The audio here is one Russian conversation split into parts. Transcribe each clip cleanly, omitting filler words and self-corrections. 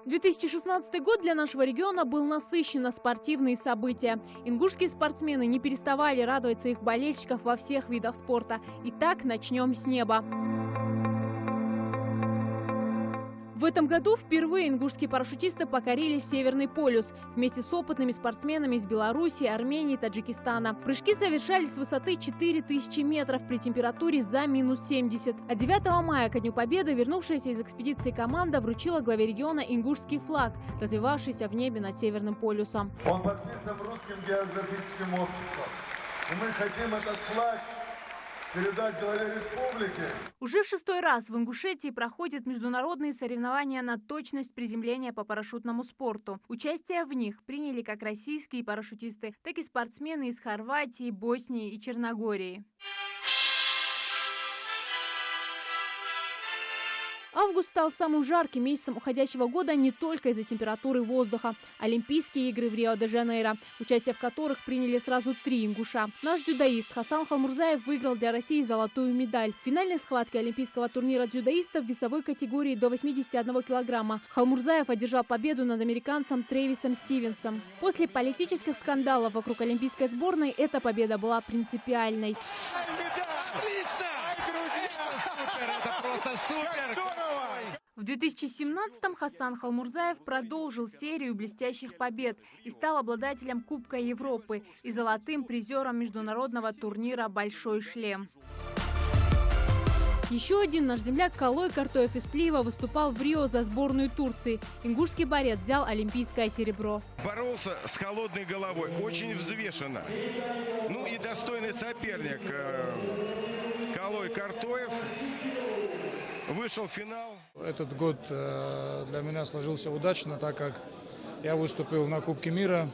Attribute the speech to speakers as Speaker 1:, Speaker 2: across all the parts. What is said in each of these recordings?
Speaker 1: 2016 год для нашего региона был насыщен на спортивные события. Ингушские спортсмены не переставали радовать своих болельщиков во всех видах спорта. Итак, начнем с неба. В этом году впервые ингушские парашютисты покорили Северный полюс вместе с опытными спортсменами из Беларуси, Армении, Таджикистана. Прыжки совершались с высоты 4000 метров при температуре за -70. А 9 мая, ко Дню Победы, вернувшаяся из экспедиции команда вручила главе региона ингушский флаг, развивавшийся в небе над Северным полюсом.
Speaker 2: Он подписан Русским географическим обществом. И мы хотим этот флаг передать главе республики.
Speaker 1: Уже в 6-й раз в Ингушетии проходят международные соревнования на точность приземления по парашютному спорту. Участие в них приняли как российские парашютисты, так и спортсмены из Хорватии, Боснии и Черногории. Август стал самым жарким месяцем уходящего года не только из-за температуры воздуха. Олимпийские игры в Рио-де-Жанейро, участие в которых приняли сразу 3 ингуша. Наш дзюдоист Хасан Халмурзаев выиграл для России золотую медаль. В финальной схватке олимпийского турнира дзюдоистов в весовой категории до 81 килограмма Халмурзаев одержал победу над американцем Трейвисом Стивенсом. После политических скандалов вокруг олимпийской сборной эта победа была принципиальной.
Speaker 3: Отлично! Друзья, супер! Это просто супер!
Speaker 1: В 2017-м Хасан Халмурзаев продолжил серию блестящих побед и стал обладателем Кубка Европы и золотым призером международного турнира «Большой шлем». Еще один наш земляк Калой Картоев из Плиева выступал в Рио за сборную Турции. Ингушский борец взял олимпийское серебро.
Speaker 3: Боролся с холодной головой, очень взвешенно. Ну и достойный соперник Калой Картоев вышел в финал.
Speaker 4: Этот год для меня сложился удачно, так как я выступил на Кубке мира.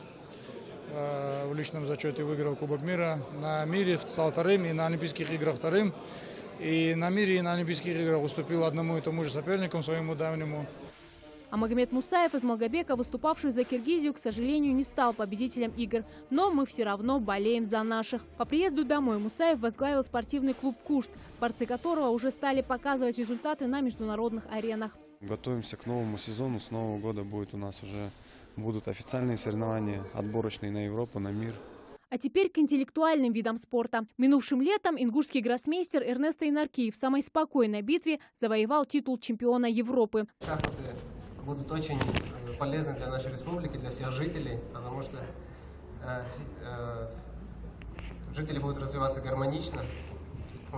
Speaker 4: В личном зачете выиграл Кубок мира. На мире стал вторым и на Олимпийских играх вторым. И на мире, и на Олимпийских играх уступил одному и тому же сопернику, своему давнему.
Speaker 1: А Магомед Мусаев из Малгобека, выступавший за Киргизию, к сожалению, не стал победителем игр. Но мы все равно болеем за наших. По приезду домой Мусаев возглавил спортивный клуб «Кушт», борцы которого уже стали показывать результаты на международных аренах.
Speaker 5: Готовимся к новому сезону. С Нового года будут официальные соревнования, отборочные на Европу, на мир.
Speaker 1: А теперь к интеллектуальным видам спорта. Минувшим летом ингушский гроссмейстер Эрнесто Инаркиев в самой спокойной битве завоевал титул чемпиона Европы.
Speaker 6: Шахматы будут очень полезны для нашей республики, для всех жителей, потому что жители будут развиваться гармонично.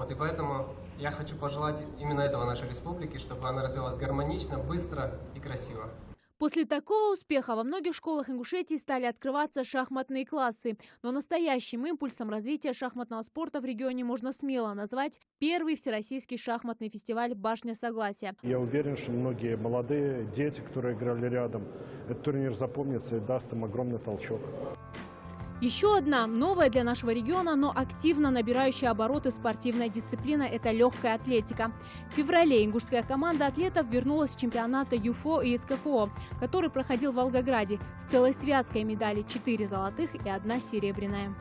Speaker 6: И поэтому я хочу пожелать именно этого нашей республике, чтобы она развивалась гармонично, быстро и красиво.
Speaker 1: После такого успеха во многих школах Ингушетии стали открываться шахматные классы. Но настоящим импульсом развития шахматного спорта в регионе можно смело назвать первый всероссийский шахматный фестиваль «Башня Согласия».
Speaker 7: Я уверен, что многие молодые дети, которые играли рядом, этот турнир запомнится и даст им огромный толчок.
Speaker 1: Еще одна новая для нашего региона, но активно набирающая обороты спортивная дисциплина – это легкая атлетика. В феврале ингушская команда атлетов вернулась с чемпионата ЮФО и СКФО, который проходил в Волгограде с целой связкой медалей: 4 золотых и 1 серебряная.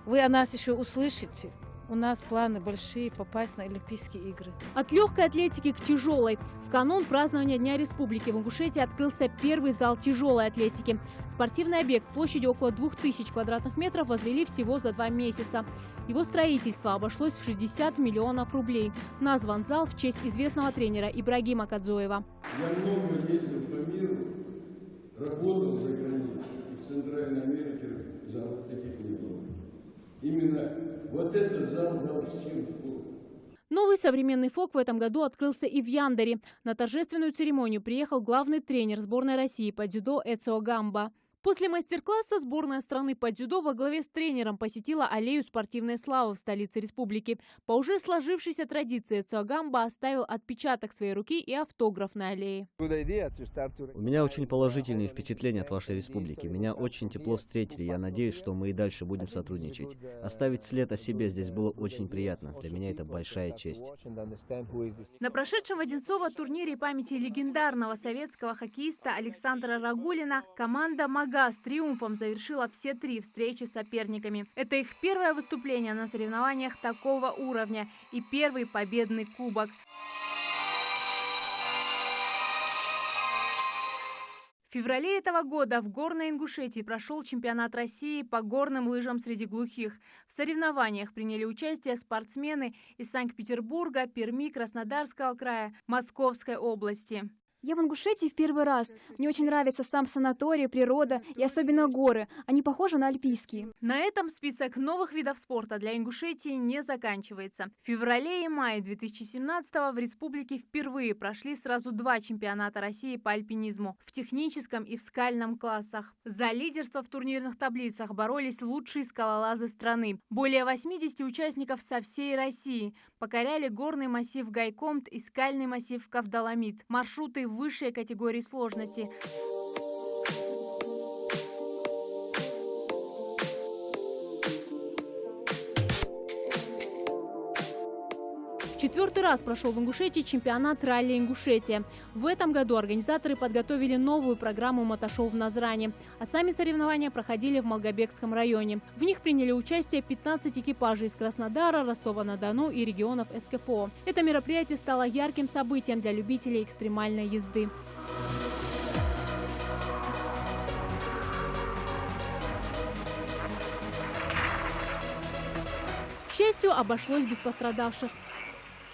Speaker 8: Вы о нас еще услышите. У нас планы большие попасть на Олимпийские игры.
Speaker 1: От легкой атлетики к тяжелой. В канун празднования Дня Республики в Ингушетии открылся первый зал тяжелой атлетики. Спортивный объект площадью около 2000 квадратных метров возвели всего за 2 месяца. Его строительство обошлось в 60 миллионов рублей. Назван зал в честь известного тренера Ибрагима Кадзоева.
Speaker 9: Я много ездил по миру, работал за границей. И в Центральной Америке залов таких не было. Именно вот этот зал дал силу.
Speaker 1: Новый современный ФОК в этом году открылся и в Яндаре. На торжественную церемонию приехал главный тренер сборной России по дзюдо Эцио Гамба. После мастер-класса сборная страны по дзюдо во главе с тренером посетила аллею спортивной славы в столице республики. По уже сложившейся традиции Эцио Гамба оставил отпечаток своей руки и автограф на аллее.
Speaker 10: У меня очень положительные впечатления от вашей республики. Меня очень тепло встретили. Я надеюсь, что мы и дальше будем сотрудничать. Оставить след о себе здесь было очень приятно. Для меня это большая честь.
Speaker 1: На прошедшем в Одинцово турнире памяти легендарного советского хоккеиста Александра Рагулина команда «Мага» с триумфом завершила все 3 встречи с соперниками. Это их первое выступление на соревнованиях такого уровня и первый победный кубок. В феврале этого года в Горной Ингушетии прошел чемпионат России по горным лыжам среди глухих. В соревнованиях приняли участие спортсмены из Санкт-Петербурга, Перми, Краснодарского края, Московской области.
Speaker 11: Я в Ингушетии в первый раз. Мне очень нравится сам санаторий, природа и особенно горы. Они похожи на альпийские.
Speaker 1: На этом список новых видов спорта для Ингушетии не заканчивается. В феврале и мае 2017-го в республике впервые прошли сразу 2 чемпионата России по альпинизму в техническом и в скальном классах. За лидерство в турнирных таблицах боролись лучшие скалолазы страны. Более 80 участников со всей России покоряли горный массив Гайкомт и скальный массив Кавдоламид. Маршруты высшей категории сложности. Четвертый раз прошел в Ингушетии чемпионат ралли Ингушетия. В этом году организаторы подготовили новую программу мотошоу в Назране, а сами соревнования проходили в Малгобекском районе. В них приняли участие 15 экипажей из Краснодара, Ростова-на-Дону и регионов СКФО. Это мероприятие стало ярким событием для любителей экстремальной езды. К счастью, обошлось без пострадавших.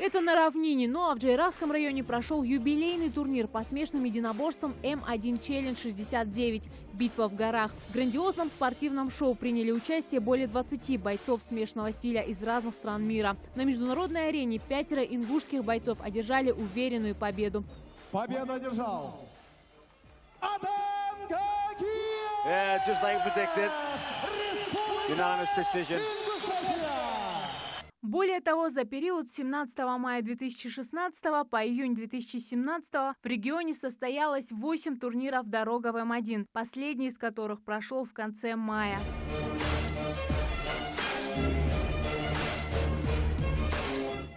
Speaker 1: Это на равнине, ну а в Джейрасском районе прошел юбилейный турнир по смешанным единоборствам М1 Челлендж 69 «Битва в горах». В грандиозном спортивном шоу приняли участие более 20 бойцов смешанного стиля из разных стран мира. На международной арене 5 ингушских бойцов одержали уверенную победу.
Speaker 12: Победу одержал Адам Гагиев!
Speaker 13: Yeah, just like predicted. Unanimous decision.
Speaker 1: Более того, за период с 17 мая 2016 по июнь 2017 в регионе состоялось 8 турниров дорога в М1, последний из которых прошел в конце мая.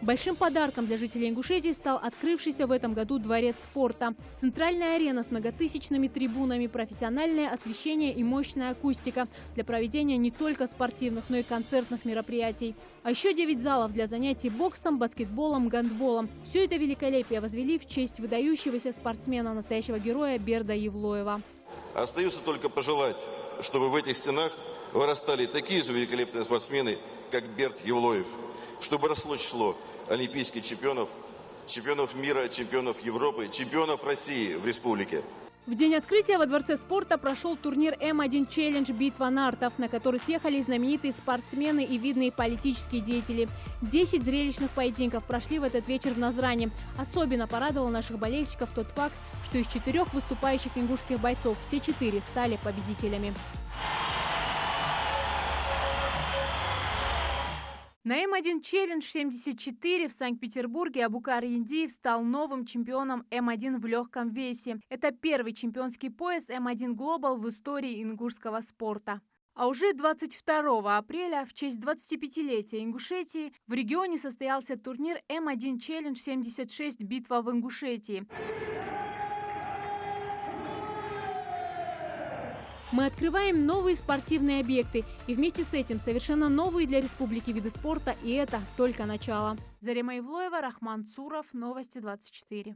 Speaker 1: Большим подарком для жителей Ингушетии стал открывшийся в этом году дворец спорта. Центральная арена с многотысячными трибунами, профессиональное освещение и мощная акустика для проведения не только спортивных, но и концертных мероприятий. А еще 9 залов для занятий боксом, баскетболом, гандболом. Все это великолепие возвели в честь выдающегося спортсмена, настоящего героя Берда Евлоева.
Speaker 14: Остается только пожелать, чтобы в этих стенах вырастали такие же великолепные спортсмены, как Берд Евлоев, чтобы росло число олимпийских чемпионов, чемпионов мира, чемпионов Европы, чемпионов России в республике.
Speaker 1: В день открытия во Дворце спорта прошел турнир М1 Челлендж «Битва нартов», на который съехались знаменитые спортсмены и видные политические деятели. 10 зрелищных поединков прошли в этот вечер в Назране. Особенно порадовал наших болельщиков тот факт, что из 4 выступающих ингушских бойцов все 4 стали победителями. На М1 Челлендж 74 в Санкт-Петербурге Абукар Индиев стал новым чемпионом М1 в легком весе. Это первый чемпионский пояс М1 Global в истории ингушского спорта. А уже 22 апреля в честь 25-летия Ингушетии в регионе состоялся турнир М1 Челлендж 76 «Битва в Ингушетии». Мы открываем новые спортивные объекты и вместе с этим совершенно новые для республики виды спорта, и это только начало. Зарема Евлоева, Рахман Цуров, Новости 24.